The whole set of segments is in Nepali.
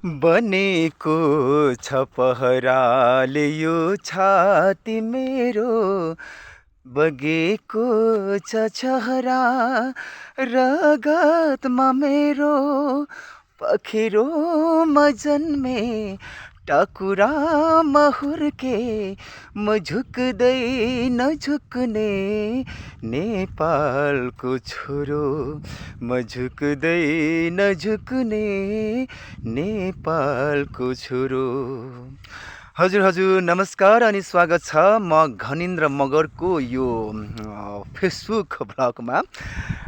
बनेको छ पहराले यो छाती मेरो, बगेको छ छहरा रगतमा मेरो, पखेरोमा जन्मे टाकुरामा हुर्के, म झुक्दै नझुक्ने नेपालको छोरो, म झुक्दै नझुक्ने नेपालको छोरो। हजुर हजुर नमस्कार अनि स्वागत छ म घनिन्द्र मगरको यो फेसबुक ब्लगमा।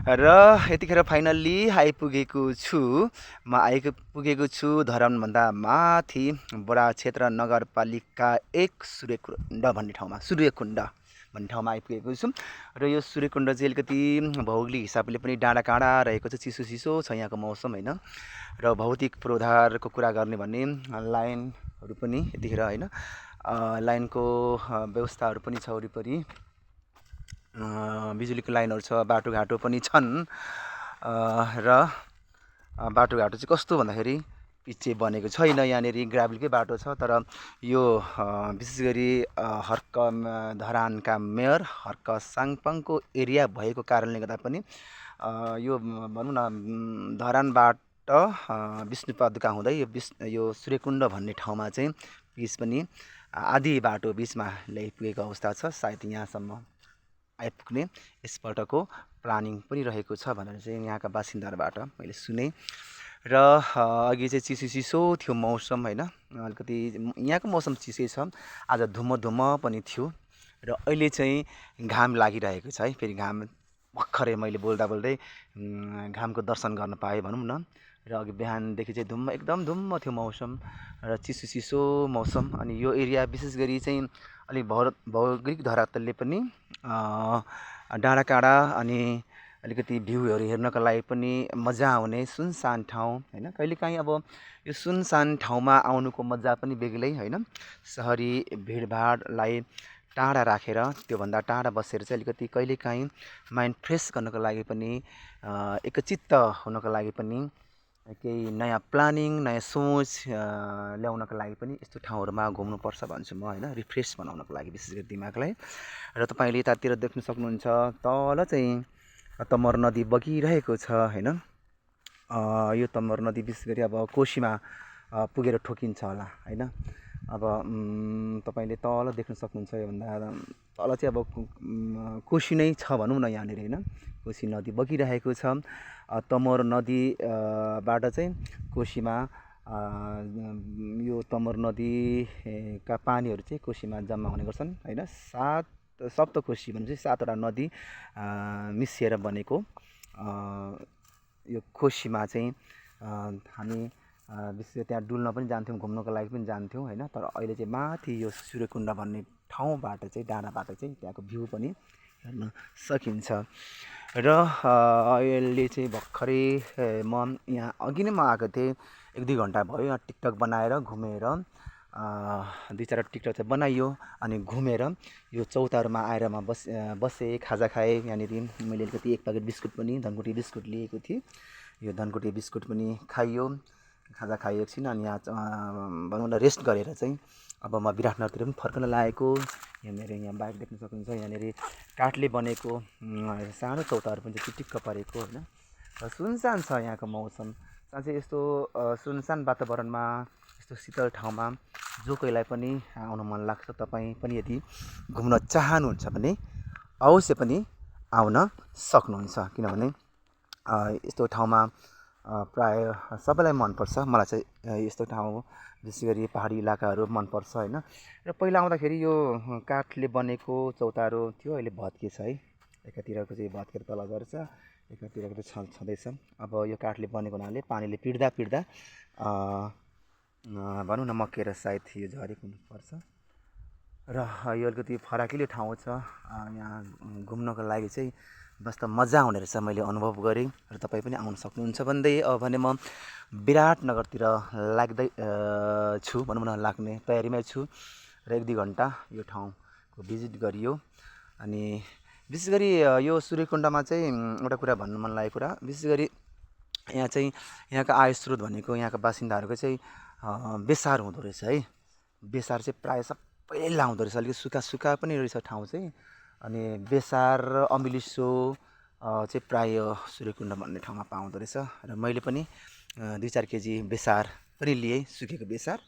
र यतिखेर फाइनल्ली आइपुगेको छु। म आइपुगेको छु धरानभन्दा माथि बडा क्षेत्र नगरपालिका 1 सूर्यकुण्ड भन्ने ठाउँमा, सूर्यकुण्ड भन्ने ठाउँमा आइपुगेको छु। र यो सूर्यकुण्ड चाहिँ अलिकति भौगोलिक हिसाबले पनि डाँडा काँडा रहेको छ, चिसो चिसो छ यहाँको मौसम होइन। र भौतिक पूर्वाधारको कुरा गर्ने भने लाइनहरू पनि यतिखेर होइन, लाइनको व्यवस्थाहरू पनि छ वरिपरि, बिजुलीको लाइनहरू छ, बाटोघाटो पनि छन्। र बाटोघाटो चाहिँ कस्तो भन्दाखेरि पिच्चे बनेको छैन, यहाँनिर ग्राभलकै बाटो छ। तर यो विशेष गरी धरानका मेयर हर्क साङपाङको एरिया भएको कारणले गर्दा पनि यो भनौँ न धरानबाट विष्णुपादुका हुँदै यो सूर्यकुण्ड भन्ने ठाउँमा चाहिँ पिच पनि आधी बाटो बिचमा ल्याइपुगेको अवस्था छ। सायद यहाँसम्म आइपुग्ने यसपल्टको प्लानिङ पनि रहेको छ भनेर चाहिँ यहाँका बासिन्दाहरूबाट मैले सुने। र अघि चाहिँ चिसो चिसो थियो मौसम होइन, अलिकति यहाँको मौसम चिसै छ। आज धुम्म पनि थियो र अहिले चाहिँ घाम लागिरहेको छ है। फेरि घाम भर्खरै मैले बोल्दा बोल्दै घामको दर्शन गर्न पाएँ भनौँ न। र अघि बिहानदेखि चाहिँ एकदम धुम्म थियो मौसम र चिसो चिसो मौसम। अनि यो एरिया विशेष गरी चाहिँ अलिक भौगोलिक धरातलले पनि डाँडा काँडा अनि अलिकति भ्यूहरू हेर्नको लागि पनि मजा आउने सुनसान ठाउँ होइन। कहिलेकाहीँ अब यो सुनसान ठाउँमा आउनुको मजा पनि बेग्लै होइन। सहरी भिडभाडलाई टाढा राखेर, त्योभन्दा टाढा बसेर चाहिँ अलिकति कहिलेकाहीँ माइन्ड फ्रेस गर्नको लागि पनि, एकचित्त हुनको लागि पनि, केही नयाँ प्लानिङ, नयाँ सोच ल्याउनको लागि पनि यस्तो ठाउँहरूमा घुम्नुपर्छ भन्छु म होइन, रिफ्रेस बनाउनको लागि विशेष गरी दिमागलाई। र तपाईँले यतातिर देख्न सक्नुहुन्छ तल चाहिँ तमोर नदी बगिरहेको छ होइन। यो तमोर नदी विशेष गरी अब कोसीमा पुगेर ठोकिन्छ होला होइन। अब तपाईँले तल देख्न सक्नुहुन्छ, योभन्दा तल चाहिँ अब कोसी नै छ भनौँ न यहाँनिर होइन। कोसी नदी बगिरहेको छ। तमोर नदीबाट चाहिँ कोसीमा यो तमोर नदीका पानीहरू चाहिँ कोसीमा जम्मा हुने गर्छन् होइन। सप्तकोशी भनेपछि 7वटा नदी मिसिएर बनेको यो कोसीमा चाहिँ हामी विशेष गरी त्यहाँ डुल्न पनि जान्थ्यौँ, घुम्नको लागि पनि जान्थ्यौँ होइन। तर अहिले चाहिँ माथि यो सूर्यकुण्ड भन्ने ठाउँबाट चाहिँ, डाँडाबाट चाहिँ त्यहाँको भ्यू पनि हेर्न सकिन्छ। र अहिले चाहिँ भर्खरै म यहाँ अघि नै म आएको थिएँ, 1-2 घन्टा भयो। यहाँ टिकटक बनाएर घुमेर 2-4 टिकटक चाहिँ बनाइयो अनि घुमेर यो चौतारोमा आएर म बसेँ, खाजा खाएँ। यहाँनिर मैले अलिकति 1 प्याकेट बिस्कुट पनि, धनकुटी बिस्कुट लिएको थिएँ। यो धनकुटी बिस्कुट पनि खाइयो, खाजा खाइयो एकछिन। अनि यहाँ भनौँ न रेस्ट गरेर चाहिँ अब म विराटनगरतिर पनि फर्कन लागेको। यहाँनिर यहाँ बाइक देख्न सक्नुहुन्छ, यहाँनिर काठले बनेको सानो चौतारो पनि चिटिक्क परेको होइन। र सुनसान छ यहाँको मौसम। साँच्चै यस्तो सुनसान वातावरणमा, यस्तो शीतल ठाउँमा जो कोहीलाई पनि आउन मन लाग्छ। तपाईँ पनि यदि घुम्न चाहनुहुन्छ भने अवश्य पनि आउन सक्नुहुन्छ, किनभने यस्तो ठाउँमा प्राय सबैलाई मनपर्छ। मलाई चाहिँ यस्तो ठाउँ विशेष गरी पहाडी इलाकाहरू मनपर्छ होइन। र पहिला आउँदाखेरि यो काठले बनेको चौतारो थियो, अहिले भत्किएछ है। एकातिरको चाहिँ भत्केर तल झर्छ, एकातिरको चाहिँ छँदैछ। अब यो काठले बनेको हुनाले पानीले पिट्दा भनौँ न मक्केर सायद यो झरेको हुनुपर्छ। र यो अलिकति फराकिलो ठाउँ छ, यहाँ घुम्नको लागि चाहिँ मस्त मजा आउने रहेछ, मैले अनुभव गरेँ। र तपाईँ पनि आउन सक्नुहुन्छ भन्दै अब भने म विराटनगरतिर लाग्दै छु भनौँ न, लाग्ने तयारीमै छु। र 1-2 घन्टा यो ठाउँको भिजिट गरियो। अनि विशेष गरी यो सूर्यकुण्डमा चाहिँ एउटा कुरा भन्नु मन लागेको कुरा, विशेष गरी यहाँ चाहिँ यहाँको आय स्रोत भनेको यहाँका बासिन्दाहरूको चाहिँ बेसार हुँदो रहेछ है। बेसार चाहिँ प्रायः सबैले लाउँदो रहेछ, अलिकति सुक्खा सुक्खा पनि रहेछ ठाउँ चाहिँ। अनि बेसार र अमिलिसो चाहिँ प्रायः सूर्यकुण्ड भन्ने ठाउँमा पाउँदो रहेछ। र मैले पनि 2-4 केजी बेसार पनि लिएँ, सुकेको बेसार।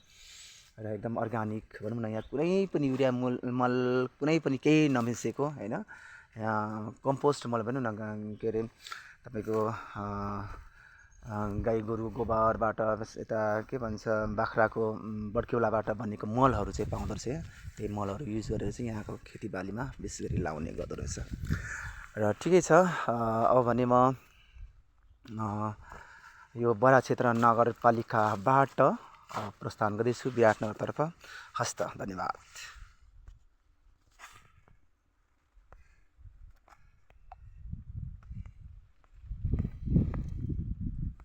र एकदम अर्ग्यानिक भनौँ न, यहाँ कुनै पनि युरिया मल कुनै पनि केही नमिसेको होइन। यहाँ कम्पोस्ट मल भनौँ न, के अरे तपाईँको गाई गोरु गोबरबाट, यता के भन्छ बाख्राको बड्केउलाबाट बनेको मलहरू चाहिँ पाउँदो रहेछ। त्यही मलहरू युज गरेर चाहिँ यहाँको खेतीबालीमा विशेष गरी लाउने गर्दो रहेछ। र ठिकै छ, अब भने म यो बडा क्षेत्र नगरपालिकाबाट प्रस्थान गर्दैछु विराटनगरतर्फ। हस्त, धन्यवाद।